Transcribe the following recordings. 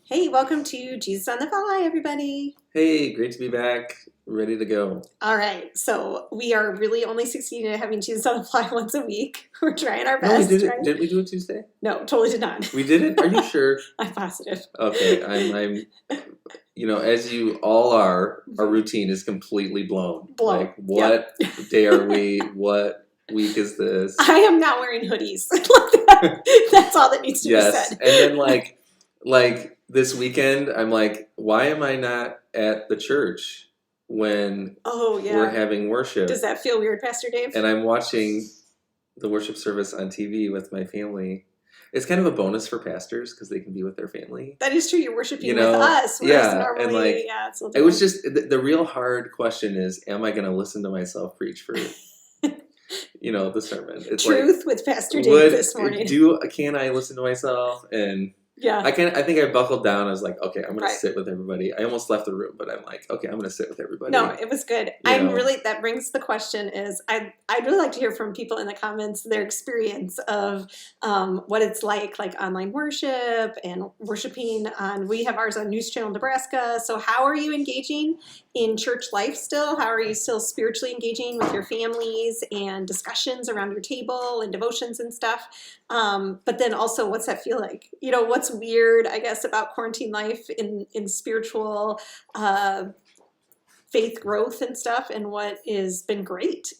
Hey, welcome to Jesus on the Fly, everybody. Hey, great to be back. Ready to go. All right, so we are really only succeeding at having Jesus on the Fly once a week. We're trying our No, we best, did it. right? Didn't we do it Tuesday? No, totally did not. We did it? Are you sure? I'm positive. Okay, as you all are, our routine is completely blown. Blown. Like, what day are we? What week is this? I am not wearing hoodies. That's all that needs to be Yes, said. and then like this weekend, I'm like, why am I not at the church when Oh, yeah. we're having worship? Does that feel weird, Pastor Dave? And I'm watching the worship service on TV with my family. It's kind of a bonus for pastors because they can be with their family. That is true. You're worshiping with us. Yeah, normally, and like, yeah, it's a it was just the real hard question is, am I going to listen to myself preach for, the sermon? It's Truth with Pastor Dave this morning. Can I listen to myself? And Yeah. I think I buckled down. I was like, okay, I'm going to sit with everybody. I almost left the room, but I'm like, okay, I'm going to sit with everybody. No, it was good. That brings the question is, I'd really like to hear from people in the comments, their experience of what it's like online worship and worshiping we have ours on News Channel Nebraska. So how are you engaging in church life still? How are you still spiritually engaging with your families and discussions around your table and devotions and stuff? But then also, what's that feel like? What's weird, I guess, about quarantine life in spiritual faith growth and stuff, and what has been great?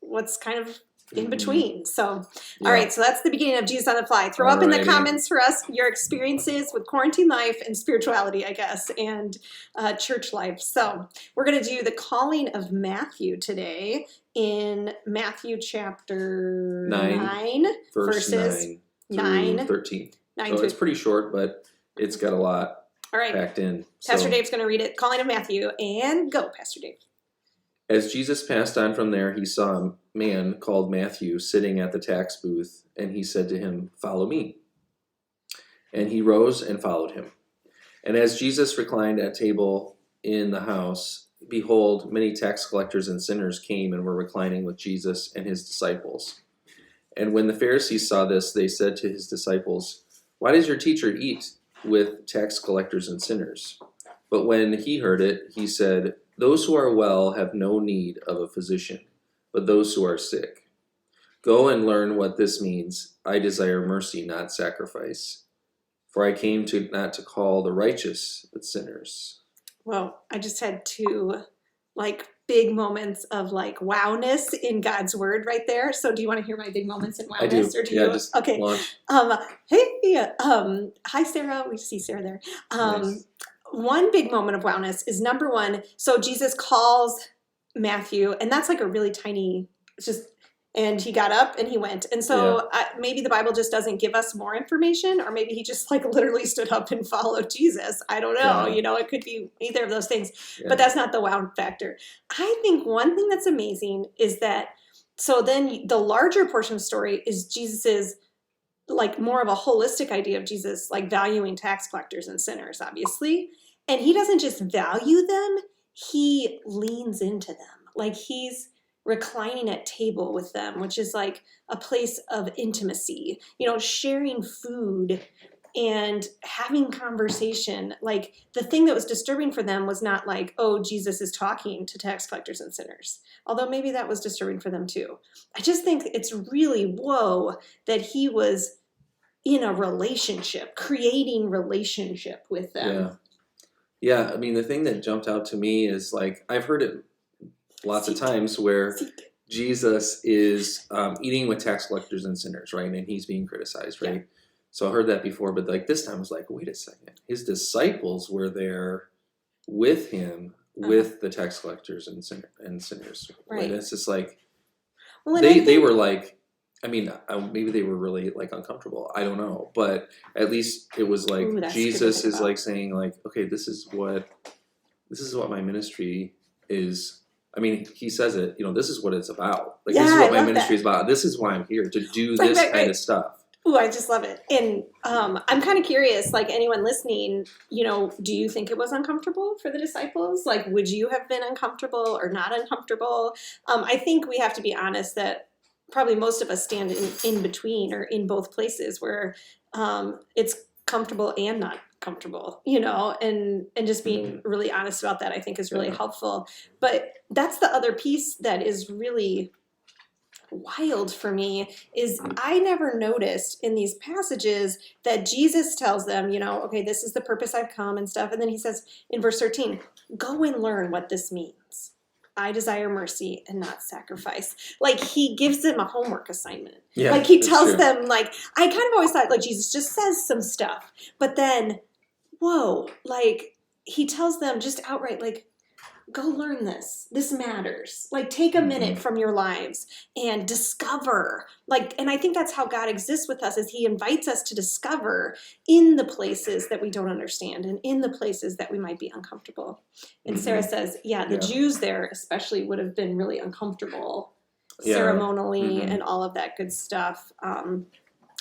What's kind of in between. So, all right, so that's the beginning of Jesus on the Fly. Throw up in the comments for us your experiences with quarantine life and spirituality, I guess, and church life. So we're going to do the calling of Matthew today in Matthew chapter 9 verses 9 through 13. 9 so it's pretty short, but it's got a lot packed in. Pastor Dave's going to read it. Calling of Matthew, and go, Pastor Dave. As Jesus passed on from there, he saw a man called Matthew sitting at the tax booth, and he said to him, "Follow me." And he rose and followed him. And as Jesus reclined at table in the house, behold, many tax collectors and sinners came and were reclining with Jesus and his disciples. And when the Pharisees saw this, they said to his disciples, "Why does your teacher eat with tax collectors and sinners?" But when he heard it, he said, "Those who are well have no need of a physician, but those who are sick. Go and learn what this means. I desire mercy, not sacrifice. For I came not to call the righteous, but sinners." Well, I just had two big moments of wowness in God's word right there. So do you want to hear my big moments in wowness? I do. Or do you? Just okay. Launch. Hey, hi Sarah. We see Sarah there. Nice. One big moment of wowness is number one. So Jesus calls Matthew, and that's a really tiny, and he got up and he went. And so maybe the Bible just doesn't give us more information, or maybe he just literally stood up and followed Jesus. I don't know. Yeah. It could be either of those things, but that's not the wow factor. I think one thing that's amazing is that, so then the larger portion of the story is Jesus's more of a holistic idea of Jesus, valuing tax collectors and sinners, obviously. And he doesn't just value them, he leans into them. He's reclining at table with them, which is a place of intimacy, sharing food and having conversation. The thing that was disturbing for them was not oh, Jesus is talking to tax collectors and sinners. Although maybe that was disturbing for them too. I just think it's really whoa that he was in a relationship, creating relationship with them. Yeah. I mean, the thing that jumped out to me is I've heard it lots of times where Jesus is eating with tax collectors and sinners, right? And he's being criticized, right? Yeah. So I heard that before, but this time I was wait a second. His disciples were there with him, with the tax collectors and sinners. Right. And it's just they were maybe they were really uncomfortable. I don't know, but at least it was Jesus is saying okay, this is what my ministry is. I mean, he says it. This is what it's about. This is what my ministry is about. This is why I'm here to do this kind of stuff. Ooh, I just love it. And I'm kind of curious, anyone listening, do you think it was uncomfortable for the disciples? Would you have been uncomfortable or not uncomfortable? I think we have to be honest that probably most of us stand in between or in both places where it's comfortable and not comfortable, you know, and just being really honest about that, I think is really helpful. But that's the other piece that is really wild for me, is I never noticed in these passages that Jesus tells them, you know, okay, this is the purpose I've come and stuff. And then he says in verse 13, go and learn what this means. I desire mercy and not sacrifice. Like, he gives them a homework assignment. Yeah, like, he tells true. them, like, I kind of always thought, like, Jesus just says some stuff. But then, whoa, like, he tells them just outright, like, go learn this. This matters. Like, take a minute from your lives and discover. Like, and I think that's how God exists with us, is he invites us to discover in the places that we don't understand and in the places that we might be uncomfortable. And Sarah says, the Jews there especially would have been really uncomfortable ceremonially and all of that good stuff,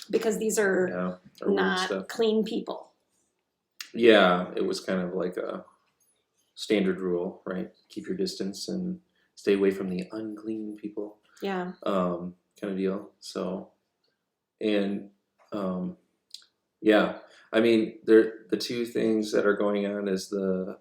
because these are not clean people. Yeah, it was kind of like a standard rule, right? Keep your distance and stay away from the unclean people. Yeah. Kind of deal. So, and I mean, the two things that are going on is the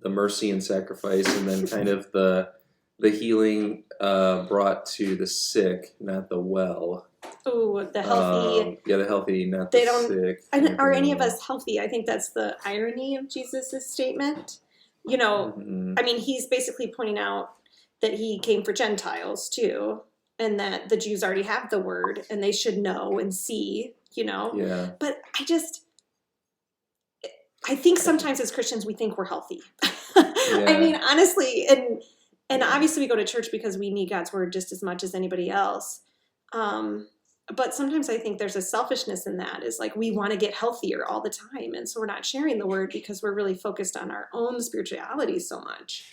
mercy and sacrifice, and then kind of the healing brought to the sick, not the well. Oh, the healthy. The healthy, not the sick. Are any of us healthy? I think that's the irony of Jesus' statement. You know, I mean, he's basically pointing out that he came for Gentiles too, and that the Jews already have the word and they should know and see, you know. Yeah. But I think sometimes as Christians we think we're healthy. I mean, honestly, and obviously we go to church because we need God's word just as much as anybody else. But sometimes I think there's a selfishness in that, is like we want to get healthier all the time. And so we're not sharing the word because we're really focused on our own spirituality so much.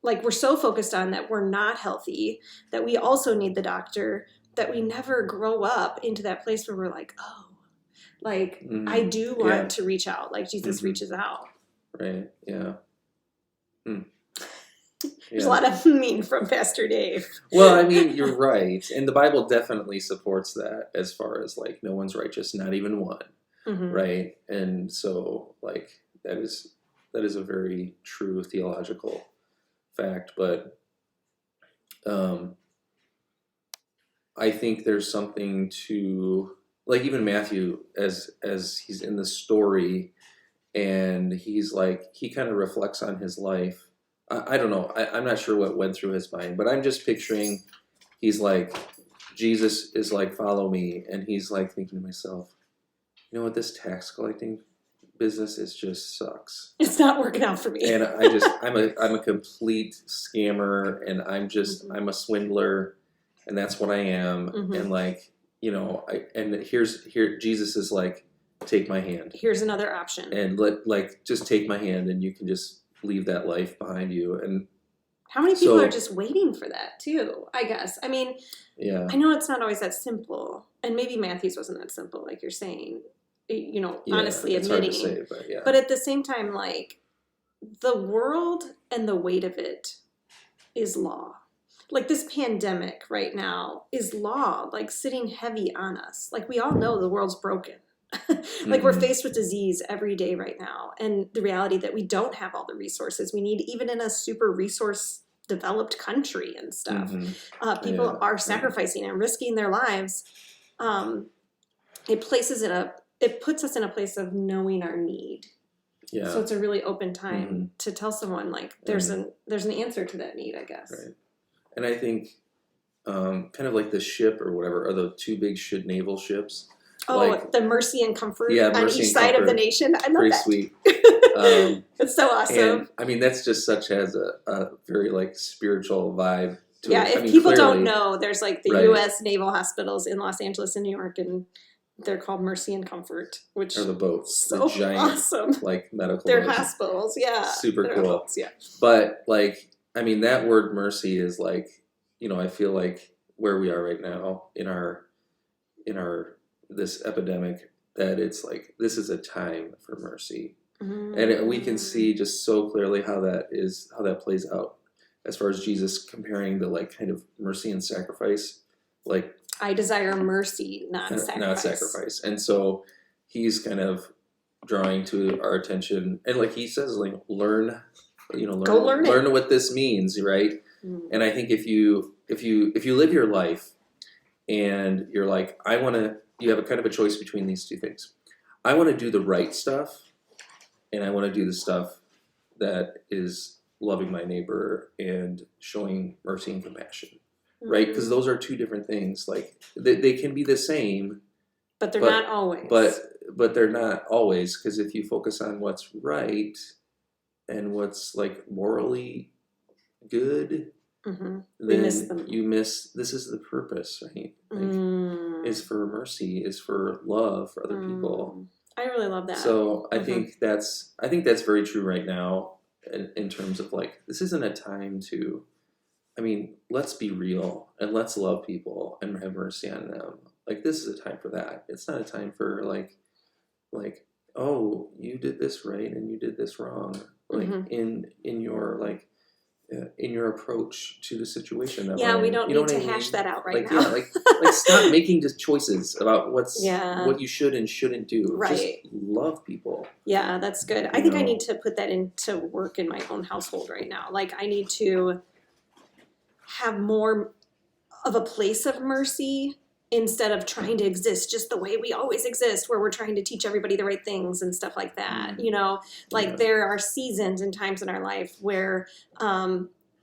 Like, we're so focused on that we're not healthy, that we also need the doctor, that we never grow up into that place where we're like, oh, like, I do want to reach out like Jesus reaches out. Right. Yeah. There's a lot of from Pastor Dave. Well, I mean, you're right. And the Bible definitely supports that, as far as like, no one's righteous, not even one. Right. And so, like, that is a very true theological fact. But I think there's something to, like, even Matthew, as he's in the story, and he's like, he kind of reflects on his life. I don't know. I'm not sure what went through his mind, but I'm just picturing, he's like, Jesus is like, follow me. And he's like thinking to myself, you know what, this tax collecting business just sucks. It's not working out for me. And I'm a complete scammer, and I'm a swindler, and that's what I am. And like, you know, here Jesus is like, take my hand. Here's another option. And just take my hand, and you can just leave that life behind you. And how many people are just waiting for that too, I guess. I mean, I know it's not always that simple, and maybe Matthew's wasn't that simple, like you're saying, you know, honestly admitting. It's hard to say, but at the same time, like, the world and the weight of it is law. Like, this pandemic right now is law, like, sitting heavy on us. Like, we all know the world's broken. Like, we're faced with disease every day right now, and the reality that we don't have all the resources we need, even in a super resource developed country and stuff. People are sacrificing and risking their lives. It puts us in a place of knowing our need. So it's a really open time to tell someone, like, there's an answer to that need, I guess. Right. And I think kind of like the ship or whatever, are the two big naval ships. Oh, like, the mercy and comfort on each side of the nation. I love pretty that. Sweet. It's so awesome. And, I mean, that's just has a very, like, spiritual vibe to it. If people don't know, there's like the U.S. naval hospitals in Los Angeles and New York, and they're called Mercy and Comfort, which are the boats. So the giant, awesome. Like, medical. They're hospitals, Super cool. Boats, But, like, I mean, that word mercy is like, you know, I feel like where we are right now in our this epidemic, that it's like, this is a time for mercy. And we can see just so clearly how that plays out, as far as Jesus comparing the, like, kind of mercy and sacrifice. Like, I desire mercy, not sacrifice. And so he's kind of drawing to our attention, and like he says, like learn Go learn it. learn what this means, right? And I think if you live your life and you're like, you have a kind of a choice between these two things. I want to do the right stuff, and I want to do the stuff that is loving my neighbor and showing mercy and compassion, right? Because those are two different things. Like they can be the same, but they're not always. But they're not always, because if you focus on what's right and what's like morally good, then you miss. This is the purpose, right? Like, is for mercy, is for love for other people. I really love that. So I think that's very true right now, in terms of like, this isn't a time to. I mean, let's be real and let's love people and have mercy on them. Like, this is a time for that. It's not a time for like, oh, you did this right and you did this wrong. Like in your like in your approach to the situation. That we don't need to hash that out right now. Yeah, like stop making just choices about what you should and shouldn't do. Right. Just love people. Yeah, that's good. I think I need to put that into work in my own household right now. Like, I need to have more of a place of mercy instead of trying to exist just the way we always exist, where we're trying to teach everybody the right things and stuff like that. There are seasons and times in our life where,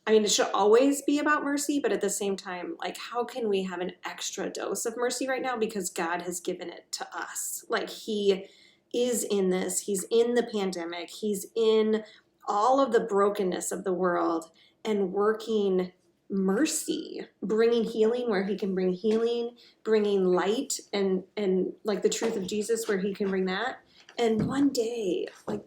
it should always be about mercy, but at the same time, like, how can we have an extra dose of mercy right now? Because God has given it to us. Like, he is in this. He's in the pandemic. He's in all of the brokenness of the world and working mercy, bringing healing where he can bring healing, bringing light and like the truth of Jesus where he can bring that. And one day, like,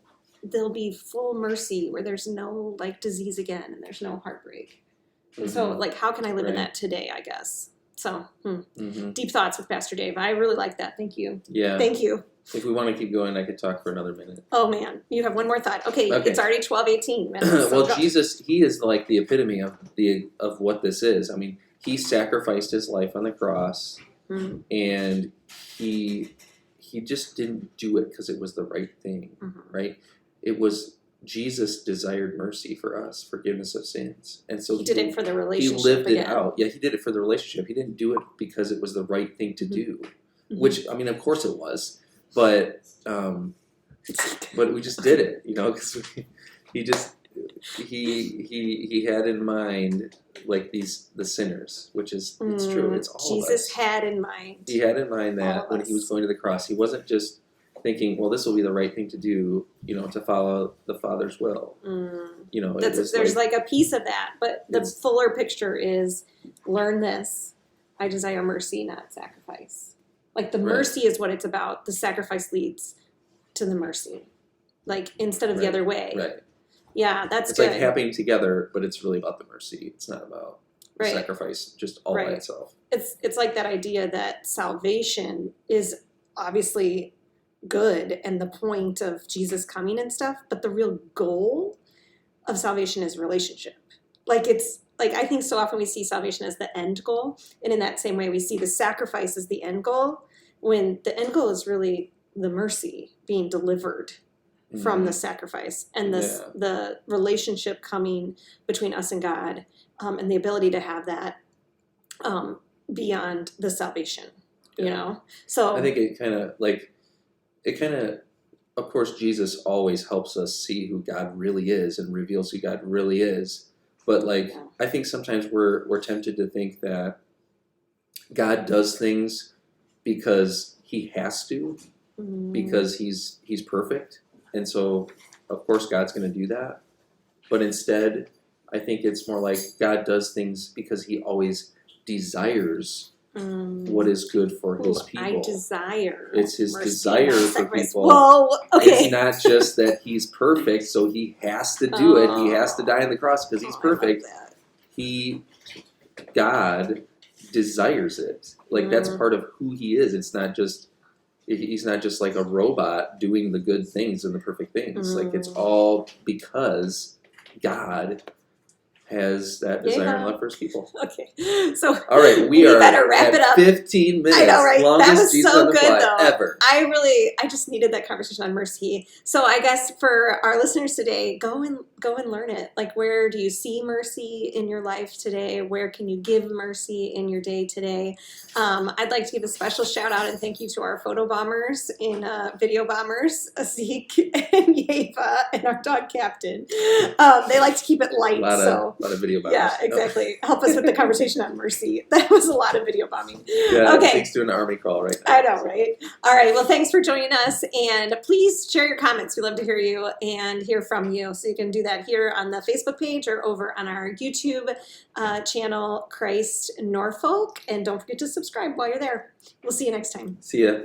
there'll be full mercy where there's no like disease again and there's no heartbreak. And so, like, how can I live in that today, I guess? So, deep thoughts with Pastor Dave. I really like that. Thank you. Yeah. Thank you. If we want to keep going, I could talk for another minute. Oh, man. You have one more thought. Okay. It's already 12:18. Well, Jesus, he is like the epitome of what this is. I mean, he sacrificed his life on the cross, and he just didn't do it because it was the right thing, right? It was Jesus desired mercy for us, forgiveness of sins. And so he did it for the relationship. He lived it out. Yeah, he did it for the relationship. He didn't do it because it was the right thing to do, which, of course it was. But we just did it, because he had in mind like the sinners, which is it's true. It's all Jesus of us. had in mind. He had in mind that when he was going to the cross, he wasn't just thinking, well, this will be the right thing to do, to follow the Father's will. There's like a piece of that, but the fuller picture is learn this. I desire mercy, not sacrifice. Like, the mercy is what it's about. The sacrifice leads to the mercy. Like, instead of the other way. Right. Yeah, that's it's good. It's like happening together, but it's really about the mercy. It's not about the sacrifice just all by itself. It's like that idea that salvation is obviously good and the point of Jesus coming and stuff, but the real goal of salvation is relationship. I think so often we see salvation as the end goal, and in that same way we see the sacrifice as the end goal, when the end goal is really the mercy being delivered from the sacrifice and the relationship coming between us and God, and the ability to have that beyond the salvation, So I think it kind of, of course, Jesus always helps us see who God really is and reveals who God really is. But I think sometimes we're tempted to think that God does things because he has to, because he's perfect. And so, of course, God's going to do that. But instead, I think it's more like God does things because he always desires what is good for his people. I desire. It's his desire for people. Whoa, okay. It's not just that he's perfect, so he has to do it. He has to die on the cross because he's perfect. God desires it. Like, that's part of who he is. It's not just, he's not just like a robot doing the good things and the perfect things. Like, it's all because God has that desire and Yeah. love for his people. Okay, so All right, we are better wrap at it up. 15 minutes. I know, right? Longest That was Jesus so on the good, Fly though. ever. I just needed that conversation on mercy. So I guess for our listeners today, go and learn it. Like, where do you see mercy in your life today? Where can you give mercy in your day today? I'd like to give a special shout out and thank you to our photo bombers and video bombers, Zeke and Yeva, and our dog Captain. They like to keep it light, A lot so of video bombers. yeah, exactly. Help us with the conversation on mercy. That was a lot of video bombing. Yeah, Okay. Zeke's doing an army crawl right now. I know, right? All right. Well, thanks for joining us. And please share your comments. We love to hear you and hear from you. So you can do that here on the Facebook page or over on our YouTube channel, Christ Norfolk. And don't forget to subscribe while you're there. We'll see you next time. See ya.